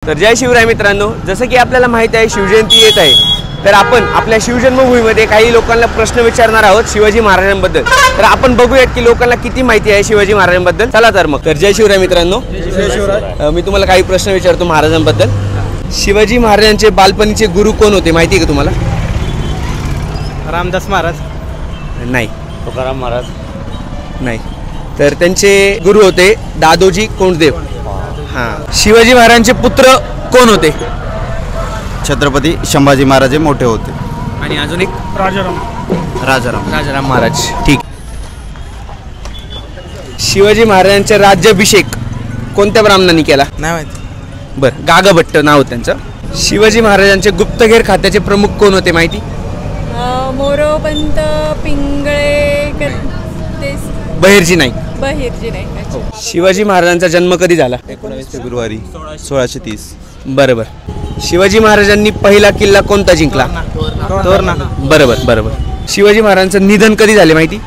तर जय शिवराय मित्रांनो, जसं की आपल्याला माहिती आहे शिवजयंती येत आहे, तर आपण आपल्या शिवजन्मभूमीमध्ये काही लोकांना प्रश्न विचारणार आहोत शिवाजी महाराजांबद्दल। तर आपण बघूयात की लोकांना किती माहिती आहे शिवाजी महाराजांबद्दल। चला तर मग। तर जय शिवराय मित्रांनो, जय शिवराय। मी तुम्हाला काही प्रश्न विचारतो महाराजांबद्दल। शिवाजी महाराजांचे बालपणीचे गुरु कोण होते माहिती आहे का तुम्हाला? रामदास महाराज नाही। तुकाराम महाराज नाही। तर त्यांचे गुरु होते दादोजी कोंडदेव। हां। शिवाजी महाराजांचे पुत्र कोण होते? छत्रपती संभाजी महाराज मोठे होते। आणि अजून एक राजाराम महाराज। ठीक। शिवाजी महाराजांचा राज्याभिषेक कोणत्या ब्राह्मणांनी केला? नाही माहिती। बरं, गागाभट्ट नाव त्यांचं। शिवाजी महाराजांचे गुप्तहेर खात्याचे प्रमुख कोण होते माहिती? मोरोपंत पिंगळे बहिर्जी नाईक। बहिर्जी नाईक। शिवाजी महाराजांचा जन्म कधी झाला? 19 फेब्रुवारी 1630। बरोबर। शिवाजी महाराजांनी पहिला किल्ला कोणता जिंकला? तोरणा। बरोबर। शिवाजी महाराजांचं निधन कधी झाले माहिती?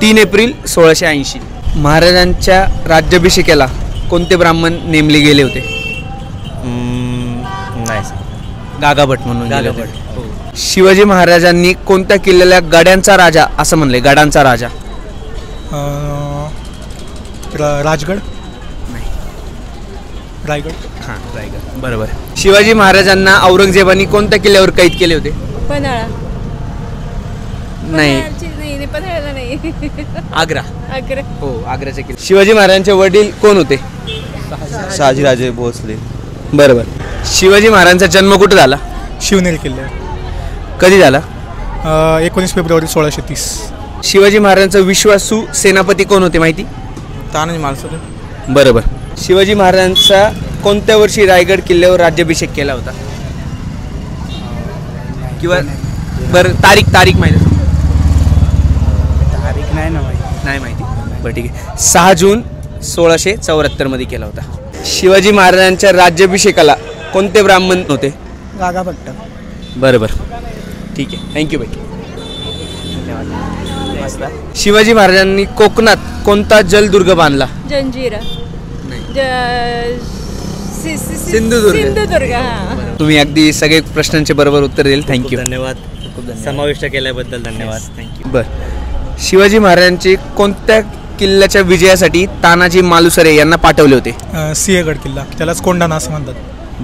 3 एप्रिल 1680। महाराजांच्या राज्याभिषेकाला कोणते ब्राह्मण नेमले गेले होते? नाही। गागाभट म्हणून गेले होते। शिवाजी महाराजांनी कोणत्या किल्ल्याला गड्यांचा राजा असं म्हणले? गडांचा राजा। राजगड नाही, रायगड। हां, रायगड। बरोबर। शिवाजी महाराजांना औरंगजेबाने कोणत्या किल्ल्यावर कैद केले होते? पन्हाळा। नाही, पन्हाळ्याला नाही, आग्रा। आग्रा। हो, आग्र्याचे किल्ले। शिवाजी महाराजांचे वडील कोण होते? शहाजीराजे भोसले। बरोबर। शिवाजी महाराजांचा जन्म कुठे झाला? शिवनेरी किल्ल्यावर। कधी झाला? 19 फेब्रुवारी 1630। शिवाजी महाराजांचा विश्वासू सेनापती कोण होते माहिती? तानाजी मालुसरे। बरोबर। शिवाजी महाराजांचा कोणत्या वर्षी रायगड किल्ल्यावर राज्याभिषेक केला होता? किंवा बरं, तारीख माहिती? तारीख नाही ना माहिती। नाही माहिती। बरं, ठीक आहे। 6 जून 1674 मध्ये केला होता। शिवाजी महाराजांच्या राज्याभिषेकाला कोणते ब्राह्मण होते? गागाभट्ट। बरोबर, ठीक आहे। थँक्यू बाई। शिवाजी महाराजांनी कोकणात कोणता जलदुर्ग बांधला? जंजिरा। सिंधुदुर्ग। हां। तुम्ही अगदी सगळे प्रश्नांचे बरोबर उत्तर दिले। थँक्यू। धन्यवाद। समाविष्ट केल्याबद्दल धन्यवाद। थँक्यू। बरं, शिवाजी महाराजांची कोणत्या किल्ल्याच्या विजयासाठी तानाजी मालुसरे यांना पाठवले होते? सिंहगड किल्ला, त्यालाच कोंढाणा असं म्हणतात।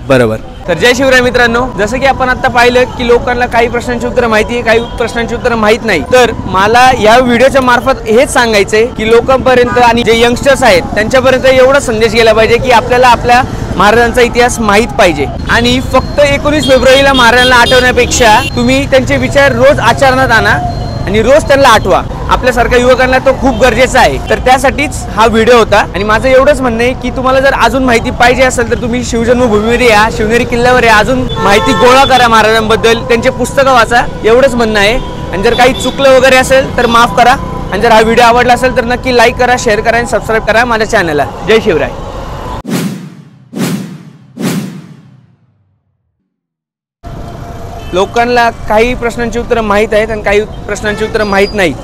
बरोबर। तर जय शिवराय मित्रांनो, जसं की आपण आता पाहिलं की लोकांना काही प्रश्नांची उत्तरं माहिती आहे, काही प्रश्नांची उत्तरं माहीत नाही। तर मला या व्हिडिओच्या मार्फत हेच सांगायचंय की लोकांपर्यंत आणि जे यंगस्टर्स आहेत त्यांच्यापर्यंत एवढा संदेश गेला पाहिजे की आपल्याला आपल्या महाराजांचा इतिहास माहीत पाहिजे। आणि फक्त 19 फेब्रुवारीला महाराजांना आठवण्यापेक्षा तुम्ही त्यांचे विचार रोज आचरणात आणा आणि रोज त्यांना आठवा। आपल्यासारख्या युवकांना तो खूप गरजेचा आहे। तर त्यासाठीच हा व्हिडिओ होता। आणि माझं एवढंच म्हणणं आहे की तुम्हाला जर अजून माहिती पाहिजे असेल तर तुम्ही शिवजन्मभूमीवर या, शिवनेरी किल्ल्यावर या, अजून माहिती गोळा करा महाराजांबद्दल, त्यांचे पुस्तकं वाचा, एवढंच म्हणणं आहे। आणि जर काही चुकलं वगैरे असेल तर माफ करा। आणि जर हा व्हिडिओ आवडला असेल तर नक्की लाईक करा, शेअर करा आणि सबस्क्राईब करा माझ्या चॅनलला। जय शिवराय। लोकांना काही प्रश्नांची उत्तरं माहीत आहेत आणि काही प्रश्नांची उत्तरं माहीत नाहीत।